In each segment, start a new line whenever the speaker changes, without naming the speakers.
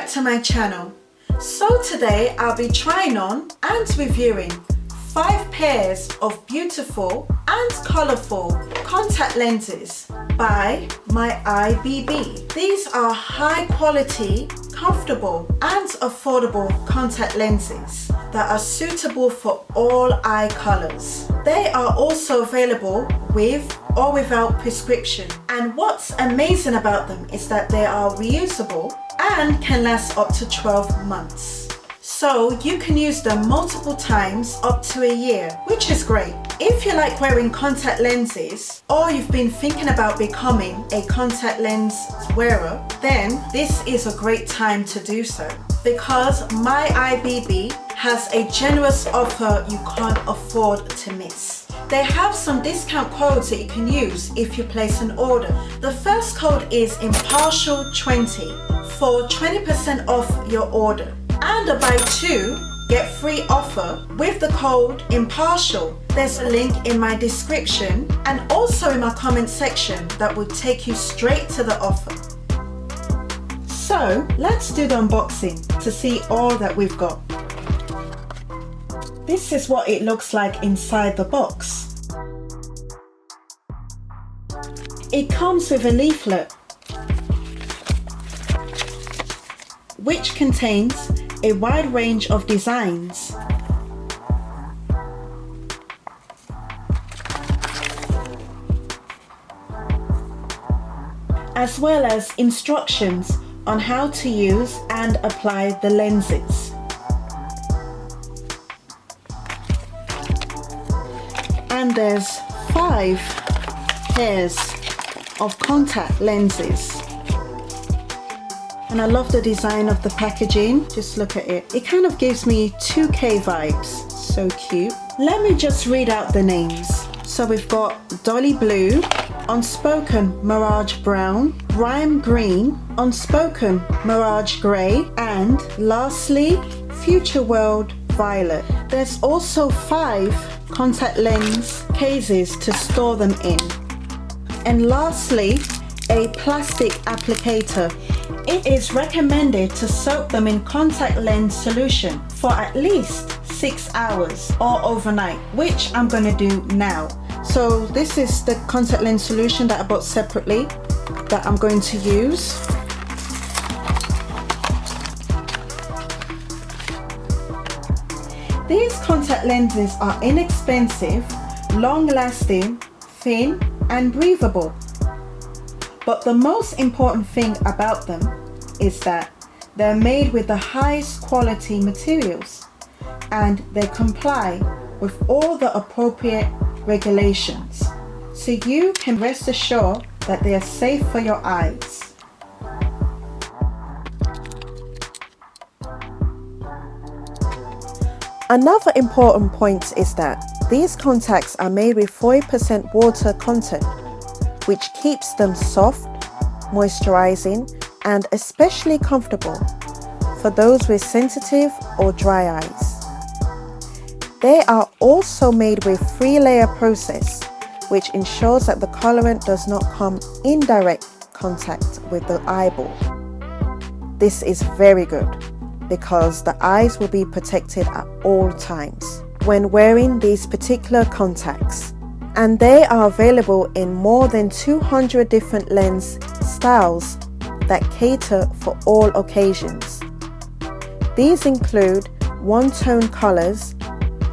back to my channel. So today I'll be trying on and reviewing 5 pairs of beautiful and colourful contact lenses by Myeyebb. These are high quality, comfortable and affordable contact lenses that are suitable for all eye colours. They are also available with or without prescription, and what's amazing about them is that they are reusable and can last up to 12 months. So you can use them multiple times up to a year, which is great. If you like wearing contact lenses or you've been thinking about becoming a contact lens wearer, then this is a great time to do so, because Myeyebb has a generous offer you can't afford to miss. They have some discount codes that you can use if you place an order. The first code is Impartial 20 for 20% off your order, and a buy 2 get free offer with the code Impartial. There's a link in my description and also in my comment section that will take you straight to the offer. So let's do the unboxing to see all that we've got. This is what it looks like inside the box. It comes with a leaflet which contains a wide range of designs. As well as instructions on how to use and apply the lenses. And there's 5 pairs of contact lenses. And I love the design of the packaging. Just look at it. It kind of gives me 2K vibes. So cute. Let me just read out the names. So we've got Dolly Blue, Unspoken Mirage Brown, Rime Green, Unspoken Mirage Grey, and lastly, Future World Violet. There's also 5 contact lens cases to store them in. And lastly, a plastic applicator. It is recommended to soak them in contact lens solution for at least 6 hours or overnight, which I'm going to do now. So this is the contact lens solution that I bought separately that I'm going to use. These contact lenses are inexpensive, long-lasting, thin and breathable. But the most important thing about them is that they're made with the highest quality materials and they comply with all the appropriate regulations. So you can rest assured that they are safe for your eyes. Another important point is that these contacts are made with 40% water content, which keeps them soft, moisturizing, and especially comfortable for those with sensitive or dry eyes. They are also made with 3-layer process, which ensures that the colorant does not come in direct contact with the eyeball. This is very good because the eyes will be protected at all times when wearing these particular contacts. And they are available in more than 200 different lens styles that cater for all occasions. These include one-tone colors,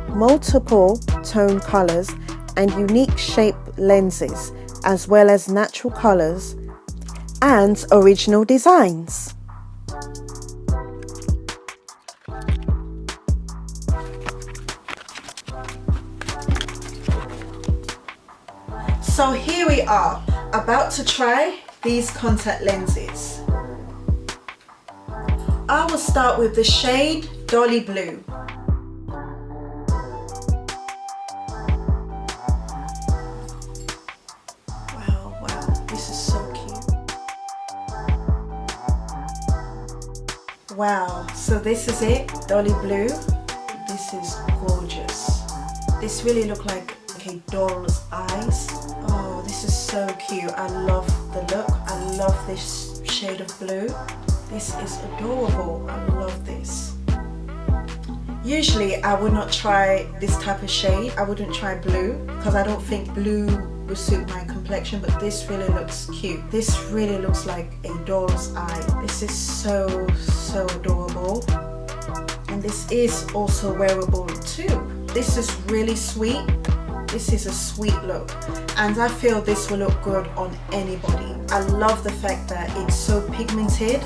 multiple tone colors, and unique shape lenses, as well as natural colors and original designs. So here we are, about to try these contact lenses. I will start with the shade Dolly Blue. Wow, this is so cute. Wow, so this is it, Dolly Blue. This is gorgeous. This really looks like a doll's eyes. Oh, this is so cute. I love the look. I love this shade of blue. This is adorable. I love this. Usually I would not try this type of shade. I wouldn't try blue because I don't think blue will suit my complexion, but this really looks cute. This really looks like a doll's eye. This is so adorable. And this is also wearable too. This is really sweet. This is a sweet look. And I feel this will look good on anybody. I love the fact that it's so pigmented.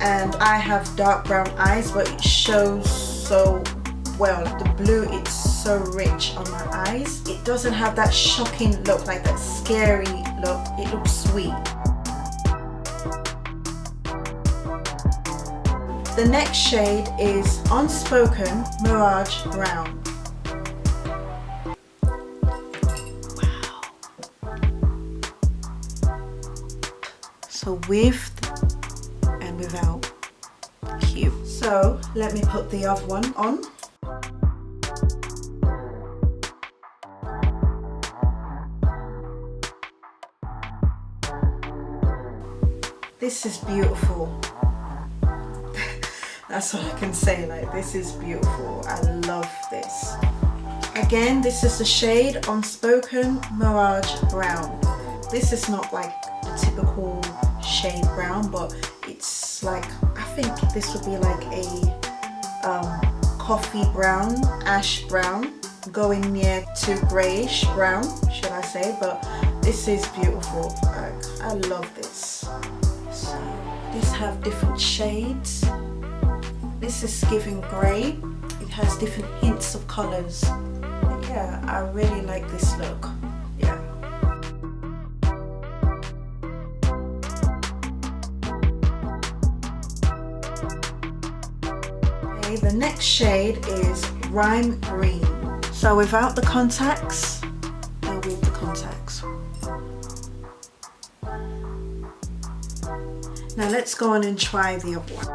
And I have dark brown eyes, but it shows so well. The blue, it's so rich on my eyes. It doesn't have that shocking look, like that scary look. It looks sweet. The next shade is Unspoken Mirage Brown. Wow. So with and without. Cute. So let me put the other one on. This is beautiful. That's all I can say, like, this is beautiful. I love this. Again, this is the shade Unspoken Mirage Brown. This is not like the typical shade brown, but it's like, I think this would be like a coffee brown, ash brown, going near to grayish brown, should I say, but this is beautiful. Like, I love this. So these have different shades. This is giving grey. It has different hints of colours. Yeah, I really like this look. Yeah. Okay, the next shade is Rime Green. So without the contacts, and with the contacts. Now let's go on and try the other one.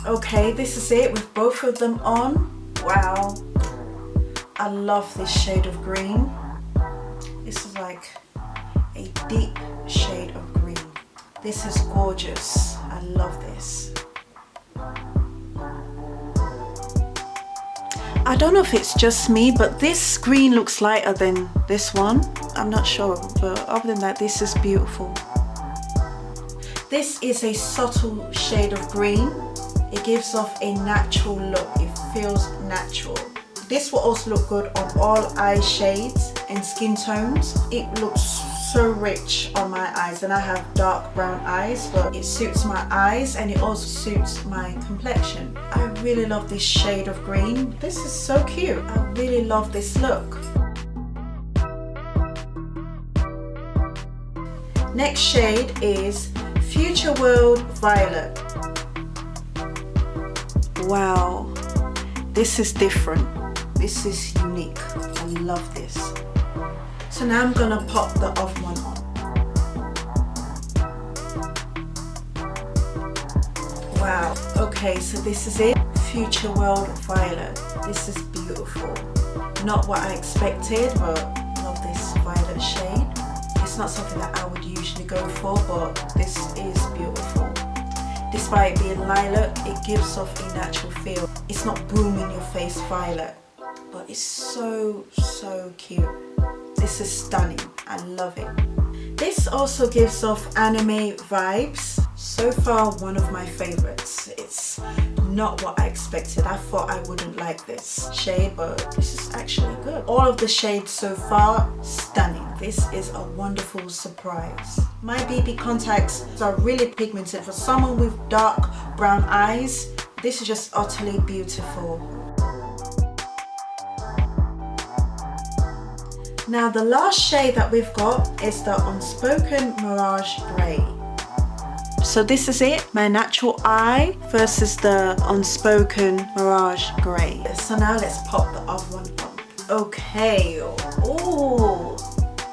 Okay, this is it with both of them on. Wow, I love this shade of green. This is like a deep shade of green. This is gorgeous. I love this. I don't know if it's just me, but this green looks lighter than this one. I'm not sure, but other than that, this is beautiful. This is a subtle shade of green. It gives off a natural look. It feels natural. This will also look good on all eye shades and skin tones. It looks so rich on my eyes, and I have dark brown eyes, but it suits my eyes and it also suits my complexion. I really love this shade of green. This is so cute. I really love this look. Next shade is Future World Violet. Wow, this is different. This is unique. I love this. So now I'm gonna pop the other one on. Wow, okay, so this is it. Future World Violet. This is beautiful. Not what I expected, but I love this violet shade. It's not something that I would usually go for, but this is beautiful. Despite being lilac, it gives off a natural feel. It's not boom in your face violet, but it's so cute. This is stunning. I love it. This also gives off anime vibes. So far, one of my favorites. It's not what I expected. I thought I wouldn't like this shade, but this is actually good. All of the shades so far, stunning. This is a wonderful surprise. My BB contacts are really pigmented. For someone with dark brown eyes, this is just utterly beautiful. Now the last shade that we've got is the Unspoken Mirage Grey. So this is it, my natural eye versus the Unspoken Mirage Grey. So now let's pop the other one on. Okay, oh,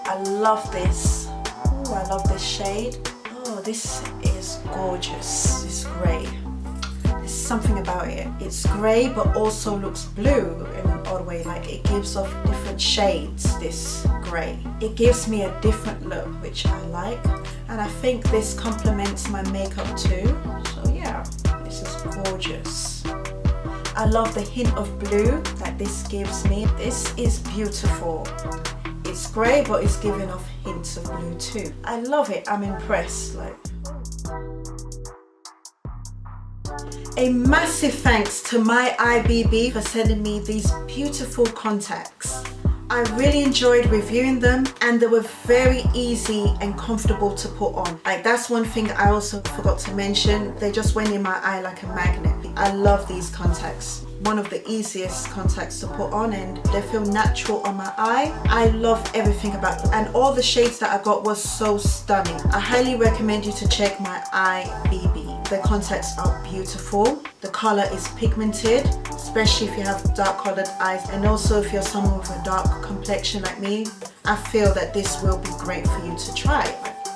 I love this. Oh, I love this shade. Oh, this is gorgeous, this grey. There's something about it. It's grey but also looks blue in an odd way, like it gives off different shades, this grey. It gives me a different look, which I like, and I think this complements my makeup too. So yeah, this is gorgeous. I love the hint of blue that this gives me. This is beautiful. It's grey, but it's giving off hints of blue too. I love it. I'm impressed. Like, a massive thanks to Myeyebb for sending me these beautiful contacts. I really enjoyed reviewing them, and they were very easy and comfortable to put on. Like, that's one thing I also forgot to mention. They just went in my eye like a magnet. I love these contacts. One of the easiest contacts to put on, and they feel natural on my eye. I love everything about them, and all the shades that I got was so stunning. I highly recommend you to check Myeyebb. The contacts are beautiful. The color is pigmented, especially if you have dark colored eyes, and also if you're someone with a dark complexion like me. I feel that this will be great for you to try.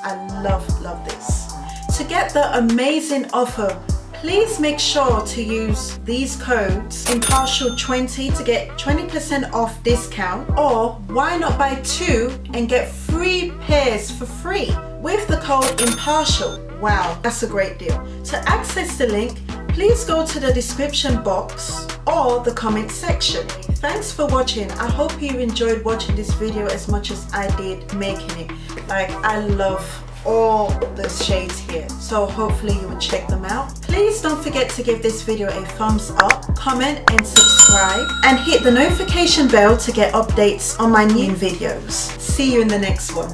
I love this. To get the amazing offer, please make sure to use these codes, Impartial 20 to get 20% off discount, or why not buy 2 and get 3 pairs for free with the code Impartial. Wow, that's a great deal. To access the link, please go to the description box or the comment section. Thanks for watching. I hope you enjoyed watching this video as much as I did making it. Like, I love all the shades here, so hopefully you will check them out. Please don't forget to give this video a thumbs up, comment and subscribe, and hit the notification bell to get updates on my new videos. See you in the next one.